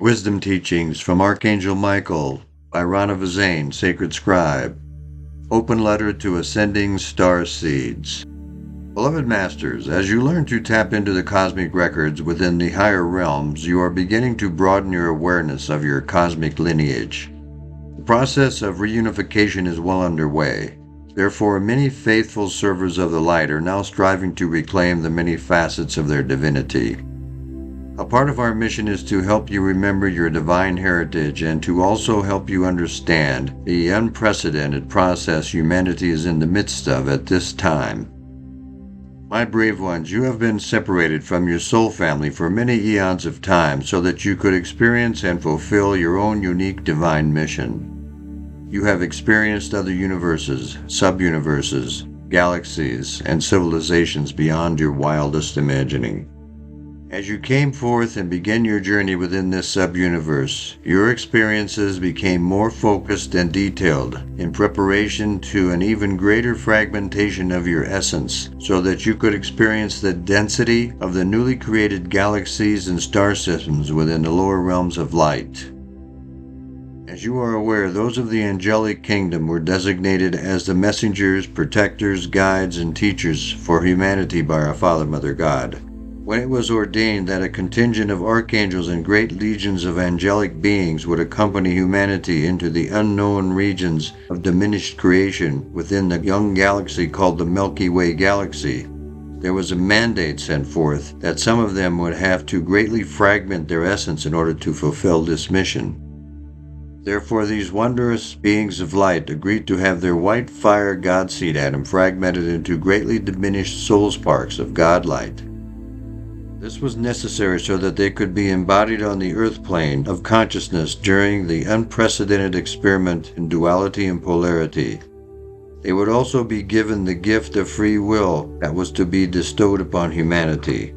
Wisdom Teachings from Archangel Michael by Rana Vizane, Sacred Scribe. Open Letter to Ascending Star Seeds. Beloved Masters, as you learn to tap into the cosmic records within the higher realms, you are beginning to broaden your awareness of your cosmic lineage. The process of reunification is well underway. Therefore, many faithful servers of the light are now striving to reclaim the many facets of their divinity. A part of our mission is to help you remember your divine heritage and to also help you understand the unprecedented process humanity is in the midst of at this time. My brave ones, you have been separated from your soul family for many eons of time so that you could experience and fulfill your own unique divine mission. You have experienced other universes, sub-universes, galaxies, and civilizations beyond your wildest imagining. As you came forth and began your journey within this sub-universe, your experiences became more focused and detailed in preparation to an even greater fragmentation of your essence, so that you could experience the density of the newly created galaxies and star systems within the lower realms of light. As you are aware, those of the angelic kingdom were designated as the messengers, protectors, guides, and teachers for humanity by our Father, Mother God. When it was ordained that a contingent of archangels and great legions of angelic beings would accompany humanity into the unknown regions of diminished creation within the young galaxy called the Milky Way Galaxy, there was a mandate sent forth that some of them would have to greatly fragment their essence in order to fulfill this mission. Therefore, these wondrous beings of light agreed to have their white fire Godseed atom fragmented into greatly diminished soul sparks of God light. This was necessary so that they could be embodied on the earth plane of consciousness during the unprecedented experiment in duality and polarity. They would also be given the gift of free will that was to be bestowed upon humanity.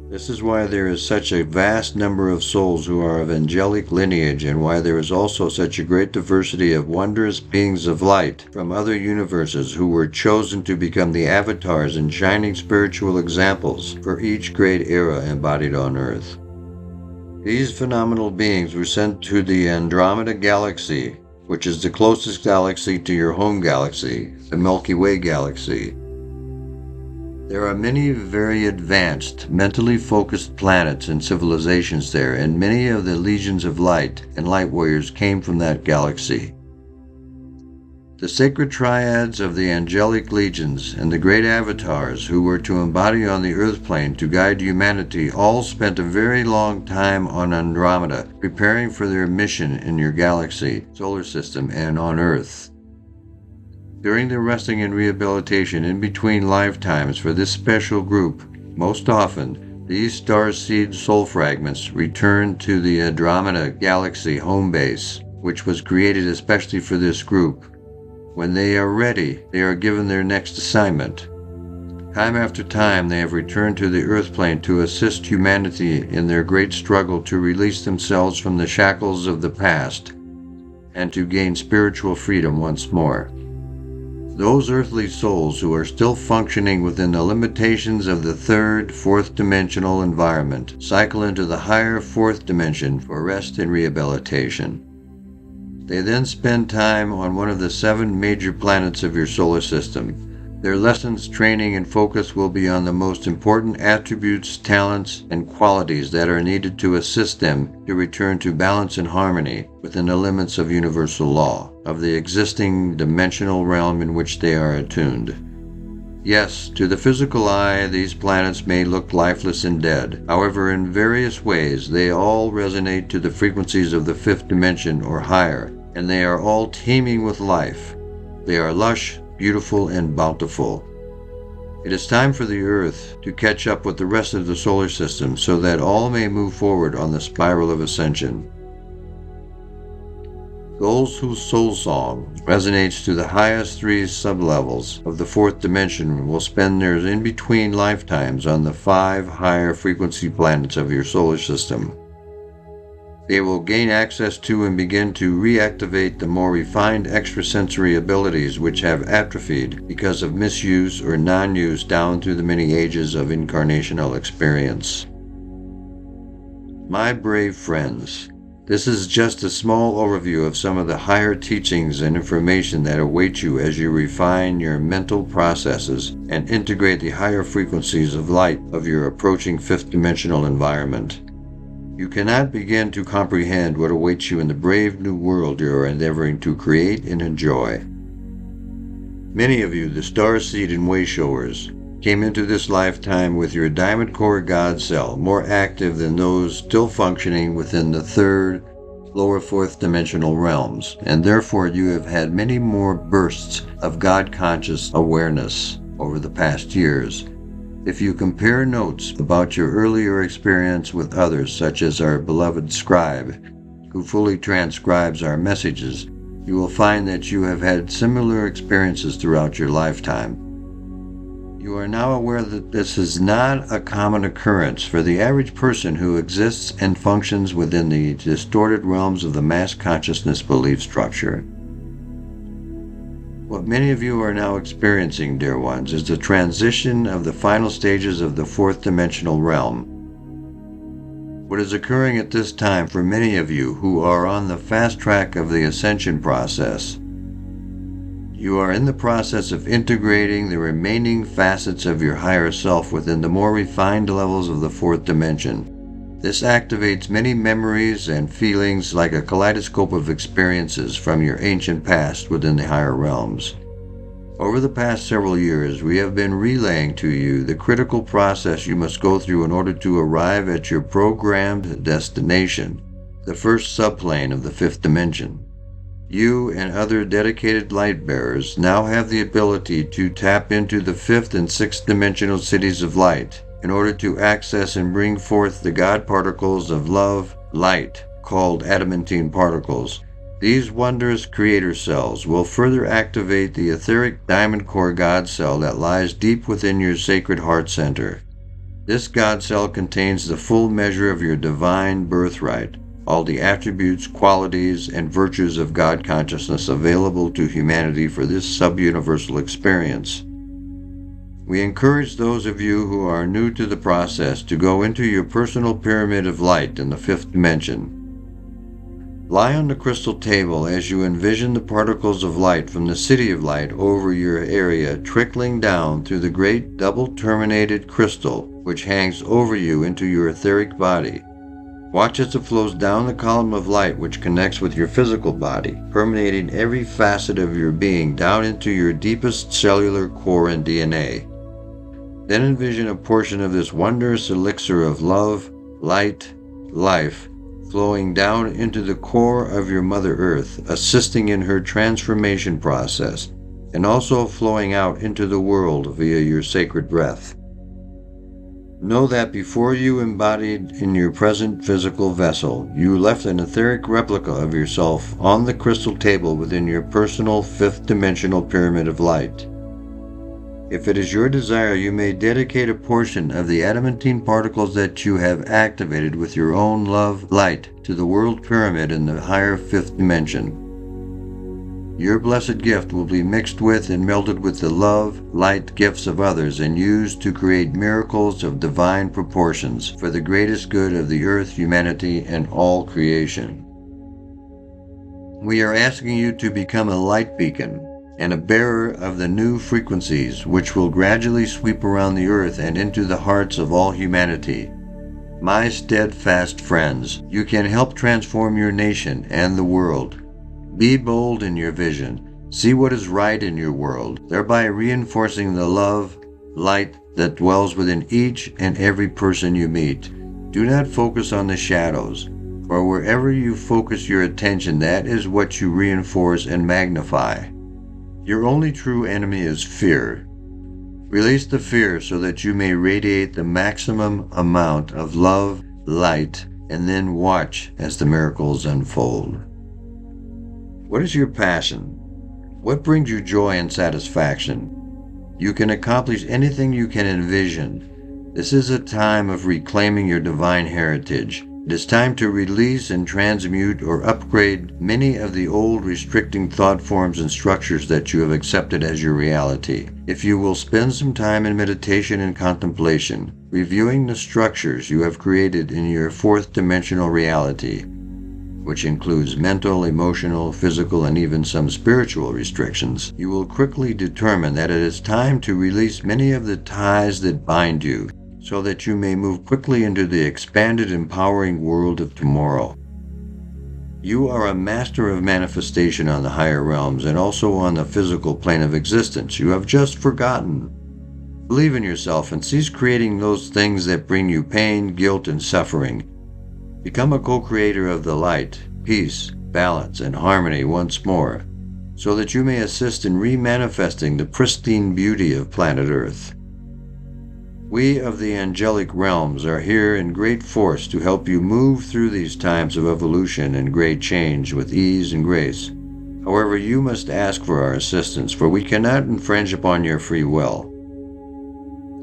This is why there is such a vast number of souls who are of angelic lineage, and why there is also such a great diversity of wondrous beings of light from other universes who were chosen to become the avatars and shining spiritual examples for each great era embodied on Earth. These phenomenal beings were sent to the Andromeda Galaxy, which is the closest galaxy to your home galaxy, the Milky Way Galaxy. There are many very advanced, mentally focused planets and civilizations there, and many of the legions of light and light warriors came from that galaxy. The sacred triads of the angelic legions and the great avatars who were to embody on the earth plane to guide humanity all spent a very long time on Andromeda, preparing for their mission in your galaxy, solar system, and on Earth. During their resting and rehabilitation in between lifetimes for this special group, most often, these starseed soul fragments return to the Andromeda Galaxy home base, which was created especially for this group. When they are ready, they are given their next assignment. Time after time, they have returned to the earth plane to assist humanity in their great struggle to release themselves from the shackles of the past and to gain spiritual freedom once more. Those earthly souls who are still functioning within the limitations of the third, fourth dimensional environment cycle into the higher fourth dimension for rest and rehabilitation. They then spend time on one of the 7 major planets of your solar system. Their lessons, training, and focus will be on the most important attributes, talents, and qualities that are needed to assist them to return to balance and harmony within the limits of universal law, of the existing dimensional realm in which they are attuned. Yes, to the physical eye, these planets may look lifeless and dead. However, in various ways, they all resonate to the frequencies of the 5th dimension or higher, and they are all teeming with life. They are lush, beautiful, and bountiful. It is time for the Earth to catch up with the rest of the solar system so that all may move forward on the spiral of ascension. Those whose soul song resonates to the highest 3 sublevels of the 4th dimension will spend their in-between lifetimes on the 5 higher frequency planets of your solar system. They will gain access to and begin to reactivate the more refined extrasensory abilities which have atrophied because of misuse or non-use down through the many ages of incarnational experience. My brave friends, this is just a small overview of some of the higher teachings and information that await you as you refine your mental processes and integrate the higher frequencies of light of your approaching fifth dimensional environment. You cannot begin to comprehend what awaits you in the brave new world you are endeavoring to create and enjoy. Many of you, the starseed and wayshowers, came into this lifetime with your diamond core God cell more active than those still functioning within the third, lower fourth dimensional realms, and therefore you have had many more bursts of God conscious awareness over the past years. If you compare notes about your earlier experience with others, such as our beloved scribe, who fully transcribes our messages, you will find that you have had similar experiences throughout your lifetime. You are now aware that this is not a common occurrence for the average person who exists and functions within the distorted realms of the mass consciousness belief structure. What many of you are now experiencing, dear ones, is the transition of the final stages of the fourth dimensional realm. What is occurring at this time for many of you who are on the fast track of the ascension process, you are in the process of integrating the remaining facets of your higher self within the more refined levels of the fourth dimension. This activates many memories and feelings like a kaleidoscope of experiences from your ancient past within the higher realms. Over the past several years, we have been relaying to you the critical process you must go through in order to arrive at your programmed destination, the first subplane of the fifth dimension. You and other dedicated light bearers now have the ability to tap into the fifth and sixth dimensional cities of light in order to access and bring forth the God particles of love, light, called adamantine particles. These wondrous creator cells will further activate the etheric diamond core God cell that lies deep within your sacred heart center. This God cell contains the full measure of your divine birthright, all the attributes, qualities, and virtues of God consciousness available to humanity for this sub-universal experience. We encourage those of you who are new to the process to go into your personal pyramid of light in the fifth dimension. Lie on the crystal table as you envision the particles of light from the city of light over your area trickling down through the great double-terminated crystal which hangs over you into your etheric body. Watch as it flows down the column of light which connects with your physical body, permeating every facet of your being down into your deepest cellular core and DNA. Then envision a portion of this wondrous elixir of love, light, life, flowing down into the core of your Mother Earth, assisting in her transformation process, and also flowing out into the world via your sacred breath. Know that before you embodied in your present physical vessel, you left an etheric replica of yourself on the crystal table within your personal fifth dimensional pyramid of light. If it is your desire, you may dedicate a portion of the adamantine particles that you have activated with your own love light to the world pyramid in the higher fifth dimension. Your blessed gift will be mixed with and melded with the love, light gifts of others and used to create miracles of divine proportions for the greatest good of the earth, humanity, and all creation. We are asking you to become a light beacon and a bearer of the new frequencies which will gradually sweep around the earth and into the hearts of all humanity. My steadfast friends, you can help transform your nation and the world. Be bold in your vision. See what is right in your world, thereby reinforcing the love, light that dwells within each and every person you meet. Do not focus on the shadows, for wherever you focus your attention, that is what you reinforce and magnify. Your only true enemy is fear. Release the fear so that you may radiate the maximum amount of love, light, and then watch as the miracles unfold. What is your passion? What brings you joy and satisfaction? You can accomplish anything you can envision. This is a time of reclaiming your divine heritage. It is time to release and transmute or upgrade many of the old restricting thought forms and structures that you have accepted as your reality. If you will spend some time in meditation and contemplation, reviewing the structures you have created in your fourth dimensional reality, which includes mental, emotional, physical, and even some spiritual restrictions, you will quickly determine that it is time to release many of the ties that bind you, so that you may move quickly into the expanded, empowering world of tomorrow. You are a master of manifestation on the higher realms and also on the physical plane of existence. You have just forgotten. Believe in yourself and cease creating those things that bring you pain, guilt, and suffering. Become a co-creator of the light, peace, balance, and harmony once more, so that you may assist in remanifesting the pristine beauty of planet Earth. We of the angelic realms are here in great force to help you move through these times of evolution and great change with ease and grace. However, you must ask for our assistance, for we cannot infringe upon your free will.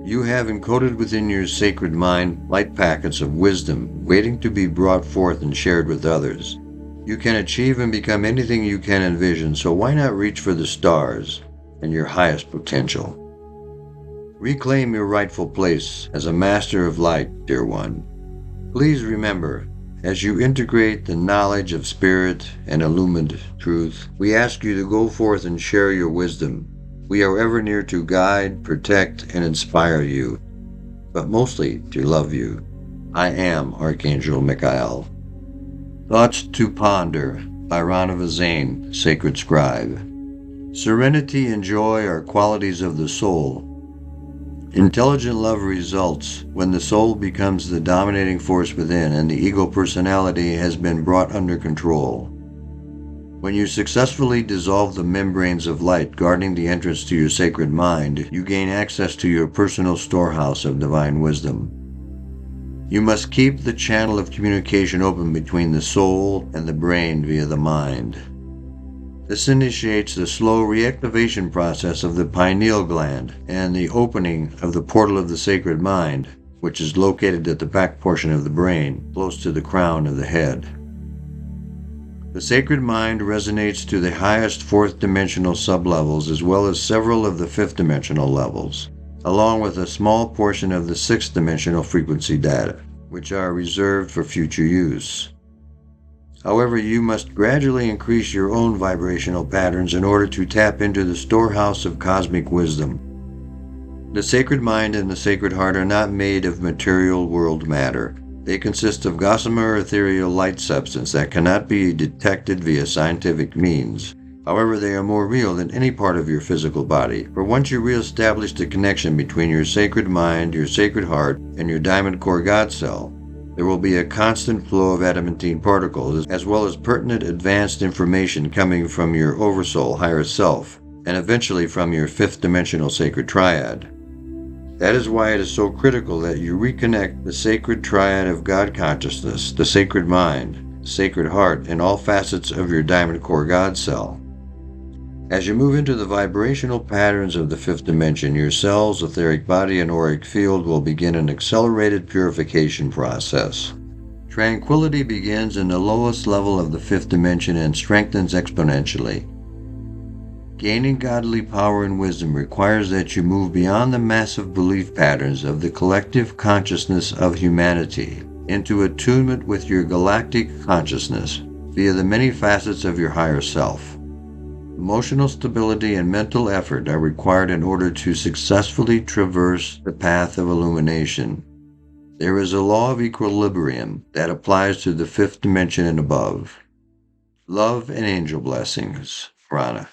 You have encoded within your sacred mind light packets of wisdom waiting to be brought forth and shared with others. You can achieve and become anything you can envision, so why not reach for the stars and your highest potential? Reclaim your rightful place as a master of light, dear one. Please remember, as you integrate the knowledge of spirit and illumined truth, we ask you to go forth and share your wisdom. We are ever near to guide, protect, and inspire you, but mostly to love you. I am Archangel Michael. Thoughts to Ponder by Rana Zane, Sacred Scribe. Serenity and joy are qualities of the soul. Intelligent love results when the soul becomes the dominating force within and the ego personality has been brought under control. When you successfully dissolve the membranes of light guarding the entrance to your sacred mind, you gain access to your personal storehouse of divine wisdom. You must keep the channel of communication open between the soul and the brain via the mind. This initiates the slow reactivation process of the pineal gland and the opening of the portal of the sacred mind, which is located at the back portion of the brain, close to the crown of the head. The sacred mind resonates to the highest fourth dimensional sublevels as well as several of the fifth dimensional levels, along with a small portion of the sixth dimensional frequency data, which are reserved for future use. However, you must gradually increase your own vibrational patterns in order to tap into the storehouse of cosmic wisdom. The sacred mind and the sacred heart are not made of material world matter. They consist of gossamer ethereal light substance that cannot be detected via scientific means. However, they are more real than any part of your physical body, for once you reestablish the connection between your sacred mind, your sacred heart, and your diamond core God cell, there will be a constant flow of adamantine particles, as well as pertinent advanced information coming from your oversoul higher self, and eventually from your fifth dimensional sacred triad. That is why it is so critical that you reconnect the sacred triad of God consciousness, the sacred mind, the sacred heart, and all facets of your diamond core God cell. As you move into the vibrational patterns of the fifth dimension, your cells, etheric body, and auric field will begin an accelerated purification process. Tranquility begins in the lowest level of the fifth dimension and strengthens exponentially. Gaining godly power and wisdom requires that you move beyond the massive belief patterns of the collective consciousness of humanity into attunement with your galactic consciousness via the many facets of your higher self. Emotional stability and mental effort are required in order to successfully traverse the path of illumination. There is a law of equilibrium that applies to the fifth dimension and above. Love and angel blessings, Rana.